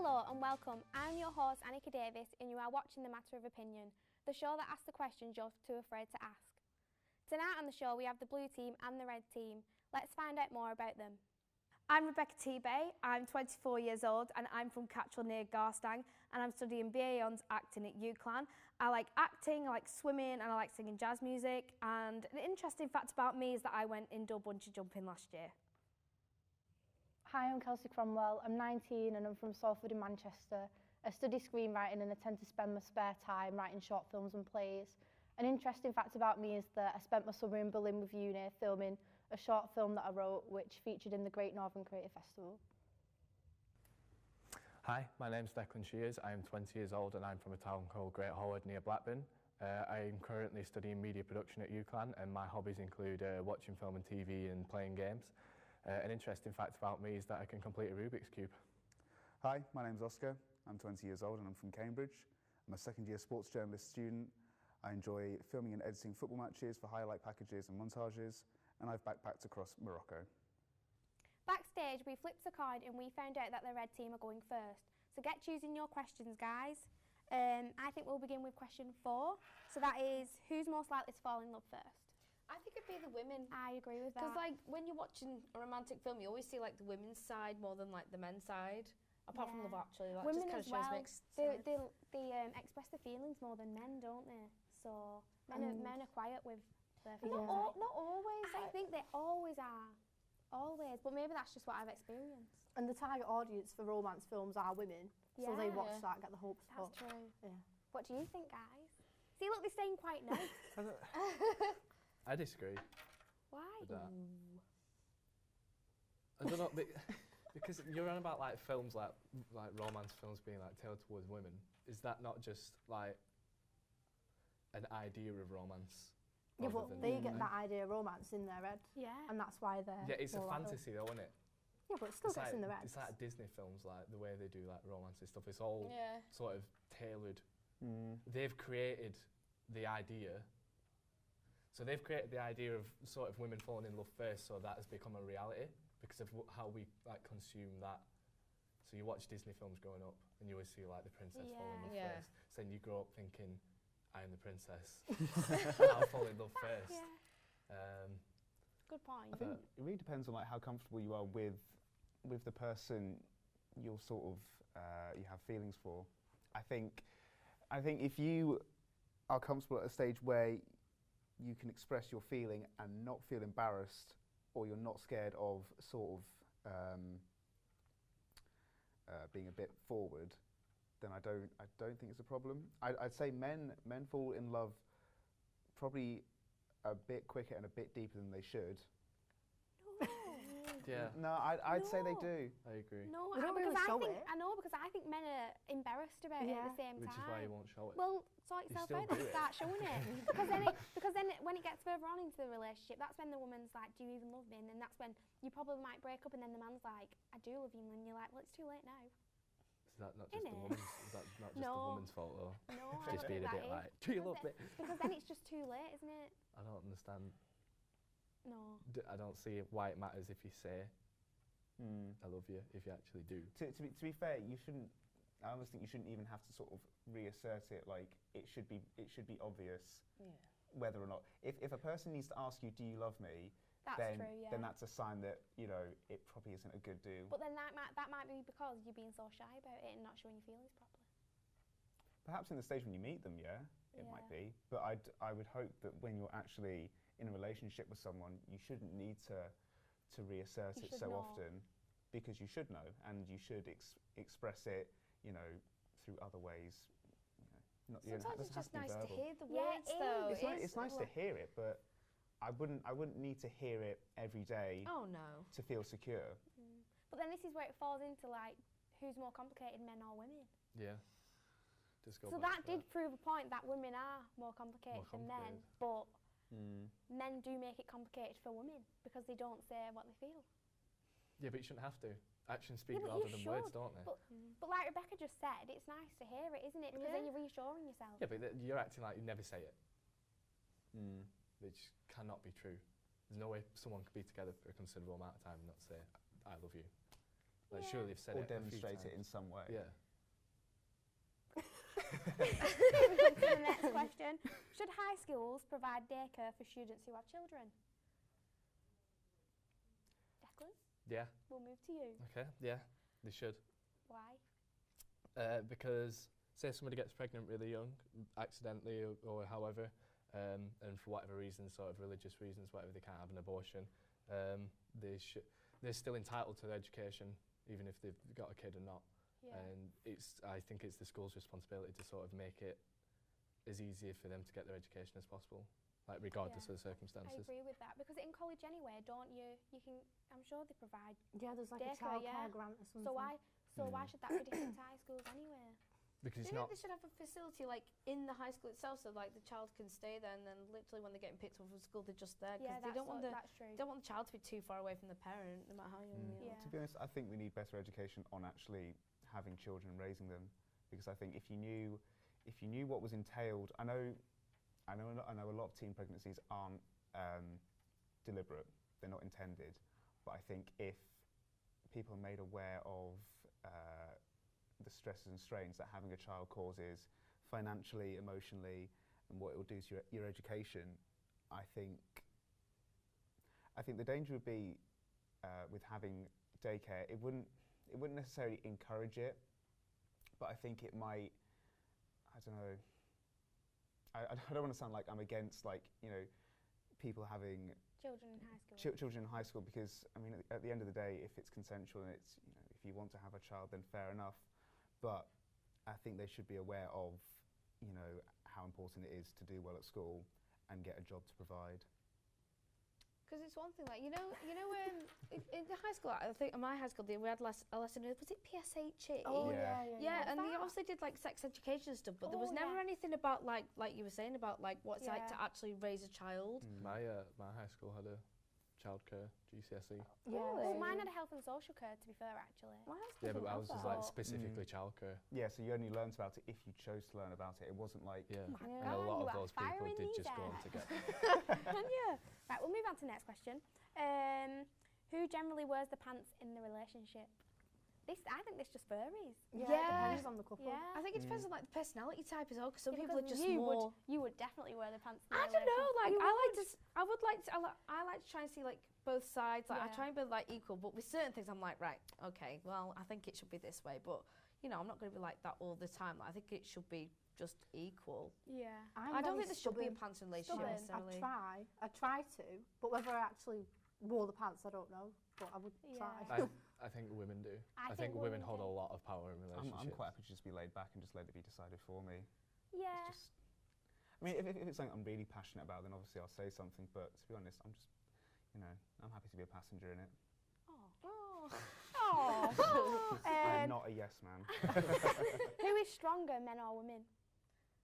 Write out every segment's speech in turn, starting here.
Hello and welcome. I'm your host Annika Davis and you are watching The Matter of Opinion, the show that asks the questions you're too afraid to ask. Tonight on the show we have the blue team and the red team. Let's find out more about them. I'm Rebecca T-Bay, I'm 24 years old and I'm from Catchwell near Garstang and I'm studying BA Hons acting at UCLan. I like acting, I like swimming and I like singing jazz music, and an interesting fact about me is that I went indoor bungee jumping last year. Hi, I'm Kelsey Cromwell. I'm 19 and I'm from Salford in Manchester. I study screenwriting and I tend to spend my spare time writing short films and plays. An interesting fact about me is that I spent my summer in Berlin with uni filming a short film that I wrote which featured in the Great Northern Creative Festival. Hi, my name's Declan Shears. I'm 20 years old and I'm from a town called Great Howard near Blackburn. I'm currently studying media production at UCLan and my hobbies include watching film and TV and playing games. An interesting fact about me is that I can complete a Rubik's Cube. Hi, my name's Oscar. I'm 20 years old and I'm from Cambridge. I'm a second year sports journalist student. I enjoy filming and editing football matches for highlight packages and montages, and I've backpacked across Morocco. Backstage we flipped a coin and we found out that the red team are going first. So get choosing your questions, guys. I think we'll begin with question 4. So that is, who's most likely to fall in love first? I think it'd be the women. I agree with that. Because like when you're watching a romantic film, you always see like the women's side more than like the men's side. Apart from Love Actually, that women just kind of shows mixed. They express their feelings more than men, don't they? So men are quiet with their feelings. Not always. I think they always are. Always. But maybe that's just what I've experienced. And the target audience for romance films are women, so they watch that, get the hopes up. That's true. Yeah. What do you think, guys? See, look, they're staying quite nice. I disagree Why? with that. I don't know, because you're on about like films like romance films being like tailored towards women. Is that not just like an idea of romance? Yeah, but they get that idea of romance in their head. Yeah. And that's why they're Yeah, it's a more fantasy though, isn't it? Yeah, but it still It's gets like, in their head. It's like Disney films, like the way they do like romance and stuff. It's all sort of tailored. They've created the idea. So they've created the idea of sort of women falling in love first, so that has become a reality because of how we like consume that. So you watch Disney films growing up, and you always see like the princess fall in love first. So then you grow up thinking, I am the princess. I'll fall in love first. Yeah. Good point. I think it really depends on like how comfortable you are with the person you're sort of you have feelings for. I think if you are comfortable at a stage where you can express your feeling and not feel embarrassed, or you're not scared of sort of being a bit forward, then I don't think it's a problem. I'd say men fall in love probably a bit quicker and a bit deeper than they should. Yeah. No, I'd say they do. I agree. No, We don't really show it. I know, because I think men are embarrassed about it at the same time. Which is why you won't show it. Well, sort yourself still out do and it. start showing it. because then when it gets further on into the relationship, that's when the woman's like, do you even love me? And then that's when you probably might break up and then the man's like, I do love you. And then you're like, well, it's too late now. Is that not just the woman's? Is that not just the woman's fault though? No, I Just don't being think a that bit is. like, do you love me? Because then it's just too late, isn't it? I don't understand. No. I don't see why it matters if you say, I love you, if you actually do. To be fair, you shouldn't. I almost think you shouldn't even have to sort of reassert it. Like it should be obvious whether or not. If a person needs to ask you, "Do you love me?" That's true, yeah. then that's a sign that it probably isn't a good do. But then that might be because you're being so shy about it and not showing your feelings properly. Perhaps in the stage when you meet them, it might be. But I would hope that when you're actually in a relationship with someone, you shouldn't need to reassert it so often, because you should know and you should express it, through other ways. Sometimes it's just nice to hear the Yeah, words, though. It's nice to hear it, but I wouldn't need to hear it every day. Oh no. To feel secure. But then this is where it falls into like, who's more complicated, men or women? Yeah. Just go So back that to did prove a point that women are more complicated than men, but men do make it complicated for women because they don't say what they feel. Yeah, but you shouldn't have to. Actions speak Yeah, but louder you than words, should. don't they? But like Rebecca just said, it's nice to hear it, isn't it? Because then you're reassuring yourself. Yeah, but you're acting like you never say it. Which cannot be true. There's no way someone could be together for a considerable amount of time and not say, I love you. Like, Yeah. surely they've said or it a few demonstrate it times. in some way. Yeah. Moving to the next question. Should high schools provide daycare for students who have children? Declan, Yeah. we'll move to you. Okay. Yeah. They should. Why? Because say somebody gets pregnant really young, accidentally or however, and for whatever reason, sort of religious reasons, whatever, they can't have an abortion, they're still entitled to their education, even if they've got a kid or not. Yeah. And I think it's the school's responsibility to sort of make it as easy for them to get their education as possible, like regardless of the I circumstances. agree with that, because in college anyway, don't you? You can. I'm sure they provide. Yeah, there's like a Daycare, childcare yeah. grant or something. So why should that be different to high schools anyway? Because Do it's you not. think they should have a facility like in the high school itself, so like the child can stay there, and then literally when they're getting picked up from school, they're just there Yeah, because they don't want the that's true. don't want the child to be too far away from the parent, no matter how young they Yeah. are. To be honest, I think we need better education on actually having children and raising them, because I think if you knew what was entailed, I know a lot of teen pregnancies aren't deliberate, they're not intended, but I think if people are made aware of the stresses and strains that having a child causes financially, emotionally, and what it will do to your education, I think the danger would be with having daycare. It wouldn't necessarily encourage it, but I think it might. I don't know. I don't want to sound like I'm against, like, you know, people having Children in high school. children in high school, because I mean at the end of the day, if it's consensual and it's, you know, if you want to have a child, then fair enough. But I think they should be aware of, you know, how important it is to do well at school and get a job to provide. Because it's one thing, like, you know, in the high school, I think in my high school, we had a lesson, was it PSHE? Oh Yeah. Yeah, What's and they that? also did like sex education and stuff, but there was Oh, never yeah. anything about like you were saying about like what it's like to Yeah. actually raise a child. My high school had a childcare GCSE. Yeah. Well, mine had a health and social care, to be fair, actually. My high school Yeah, but didn't have ours was that. like But- specifically childcare. Yeah, so you only learnt about it if you chose to learn about it. It wasn't like Yeah. my And a God, lot you of are those people firing did these just go on out. to get. Can you? Right, we'll move on to the next question. Who generally wears the pants in the relationship? I think this just varies. Yeah, Yeah. it depends on the couple. Yeah. I think it depends on like the personality type as well, because some Yeah, people are because just more. you would definitely wear the pants in the I don't know. relationship. Like You I like would. to. I would like to. I like to try and see like both sides. Like I Yeah. try and be like equal, but with certain things, I'm like, right, okay, well, I think it should be this way, but you know, I'm not going to be like that all the time. Like, I think it should be just equal. Yeah. I don't think there should be a pants relationship Stubborn. necessarily. I try to, but whether I actually wore the pants, I don't know. But I would try. I think women do. I think think women women hold do. a lot of power in relationships. I'm quite happy to just be laid back and just let it be decided for me. Yeah. It's just, I mean, if it's something I'm really passionate about, then obviously I'll say something. But to be honest, I'm just, you know, I'm happy to be a passenger in it. Oh. Oh. I'm not a yes man. Who is stronger, men or women?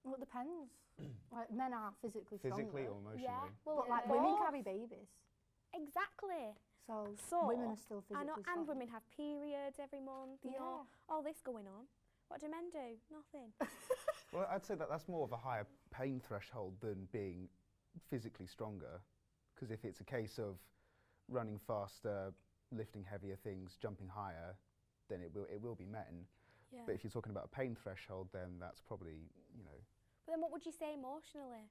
Well, it depends. Like men are physically Physically stronger, or emotionally. Yeah. Well, but like women both. carry babies, Exactly. so, So, women are still I physically know, strong. and women have periods every month. You know, all this going on. What do men do? Nothing. Well, I'd say that's more of a higher pain threshold than being physically stronger. Because if it's a case of running faster, lifting heavier things, jumping higher, then it will be met. Yeah. But if you're talking about a pain threshold, then that's probably, you know. But then what would you say emotionally?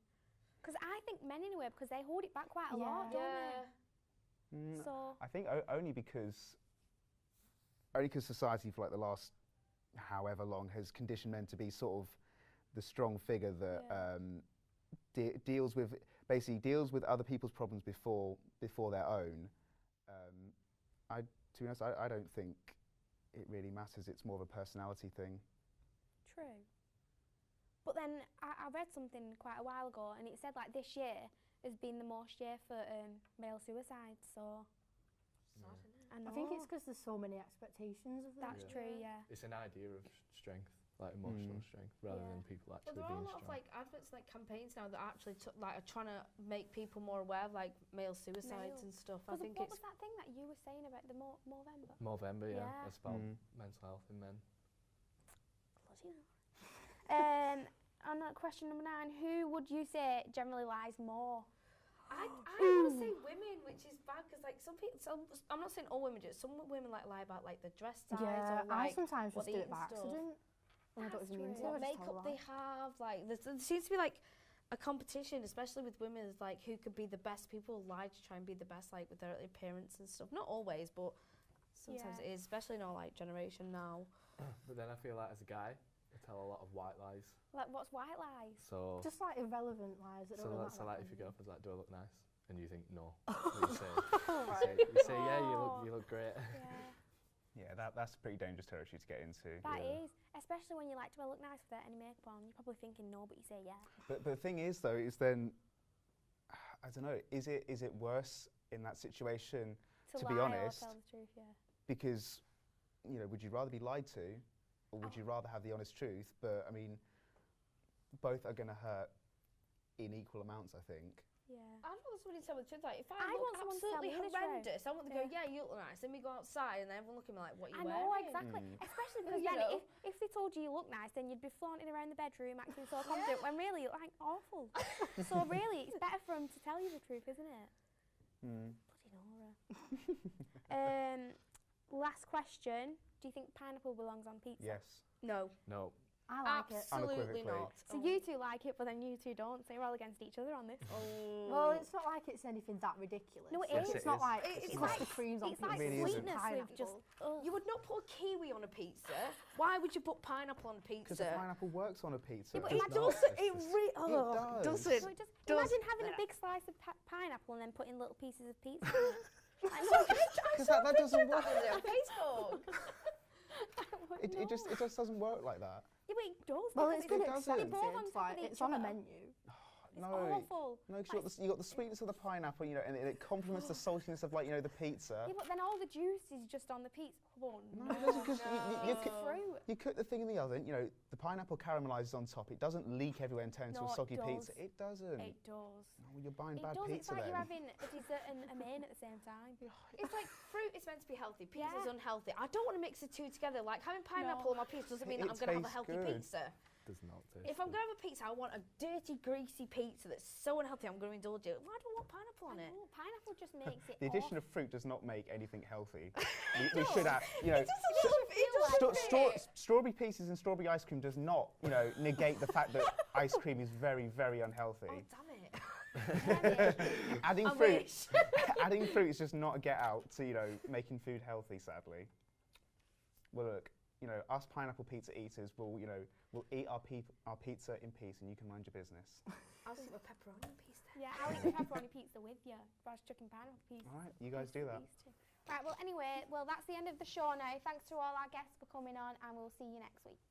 Because I think men anyway, because they hold it back quite a lot, don't they? So I think only because society for like the last however long has conditioned men to be sort of the strong figure that deals with other people's problems before their own. To be honest, I don't think it really matters. It's more of a personality thing. true. But then I read something quite a while ago, and it said like this year has been the most year for male suicide. So I know. I think it's because there's so many expectations of them. that's true. Yeah. It's an idea of strength, like emotional strength, rather than people But actually there are being a lot of strong. like adverts, like campaigns now that actually like are trying to make people more aware of like male suicides Male. and stuff. I What think was it's that thing that you were saying about the Movember? Movember, yeah, Yeah. that's about mental health in men. Bloody hell. On question number 9, who would you say generally lies more? I want to say women, which is bad because like some people. I'm not saying all women do it. Some women like lie about like the dress size Yeah, or like I sometimes what just they do it eat by and stuff. accident. When I don't even mean to. What I just tell makeup a they lie. have, like there seems to be like a competition, especially with women, is like who could be the best. People lie to try and be the best, like with their appearance and stuff. Not always, but sometimes it is, especially in our like generation now. But then I feel like as a guy, I tell a lot of white lies. Like, what's white lies? So, Just like irrelevant lies that don't really so matter. like if your girlfriend's like, do I look nice? And you think no. You say yeah, you look great. Yeah, Yeah, that's pretty dangerous territory to get into. that is. Especially when you're like, do I look nice without any makeup on? You're probably thinking no, but you say yeah. But the thing is, though, is then, I don't know, is it worse in that situation? To be lie honest, or tell the truth, yeah. Because, you know, would you rather be lied to, or would you rather have the honest truth? But I mean, both are going to hurt in equal amounts, I think. Yeah. I don't want somebody to tell me the truth. Like, if I I want look someone to tell absolutely me the truth. horrendous, I want to go, Yeah. yeah, you look nice. Then we go outside and everyone looking at me like, what are you I wearing? know, exactly. Especially because You then know. if they told you you look nice, then you'd be flaunting around the bedroom acting so confident when really you look like awful. So really, it's better for them to tell you the truth, isn't it? Bloody Nora. Last question. Do you think pineapple belongs on pizza? Yes. No. No. I like it. Absolutely Unequivocally. not. So you two like it, but then you two don't. So you're all against each other on this. Well, it's not like it's anything that ridiculous. No, it Yes, is. it It's not is. like It's custard like- creams on It's like really isn't. sweetness with just. Pineapple. You would not put a kiwi on a pizza. Why would you put pineapple on a Because the pizza? pineapple works on a pizza. Yeah, but It imagine- doesn't. It really does. doesn't. So it just does imagine having a that. big slice of pineapple and then putting little pieces of pizza on it. Like, no, Because that doesn't work. on Facebook. It just doesn't work like that. Yeah, but it does. Well, because it's been It doesn't. They're both on accepted. top Like, of each it's on a other. menu. It's No. awful. No, because you got the sweetness of the pineapple, you know, and it complements the saltiness of, like, you know, the pizza. Yeah, but then all the juice is just on the pizza. Oh, No, it doesn't, because It's fruit. you cook the thing in the oven, you know, the pineapple caramelizes on top. It doesn't leak everywhere and turn into No, a it soggy does. pizza. It doesn't. It does. No, you're buying It bad does. It's pizza like then. you're having a dessert and a main at the same time. It's like fruit is meant to be healthy. Pizza's Yeah. unhealthy. I don't want to mix the two together. Like having pineapple on my pizza doesn't mean that It I'm going to have a tastes healthy good. pizza. Does not taste. If I'm going to have a pizza, I want a dirty, greasy pizza that's so unhealthy I'm going to indulge it. Why do I want pineapple on it? Oh, pineapple just makes it The addition awful. of fruit does not make anything healthy. we should have, you know, strawberry pieces and strawberry ice cream does not, you know, negate the fact that ice cream is very, very unhealthy. Oh, damn it. Adding I fruit, wish. adding fruit is just not a get out to, you know, making food healthy. Sadly. Well, look, you know, us pineapple pizza eaters will, you know, we'll eat our pizza in peace, and you can mind your business. I'll just eat my pepperoni piece then. Yeah, I'll eat the pepperoni pizza with you. But I was chucking pineapple pieces. All right, you guys do that. Right, well, anyway, that's the end of the show now. Thanks to all our guests for coming on, and we'll see you next week.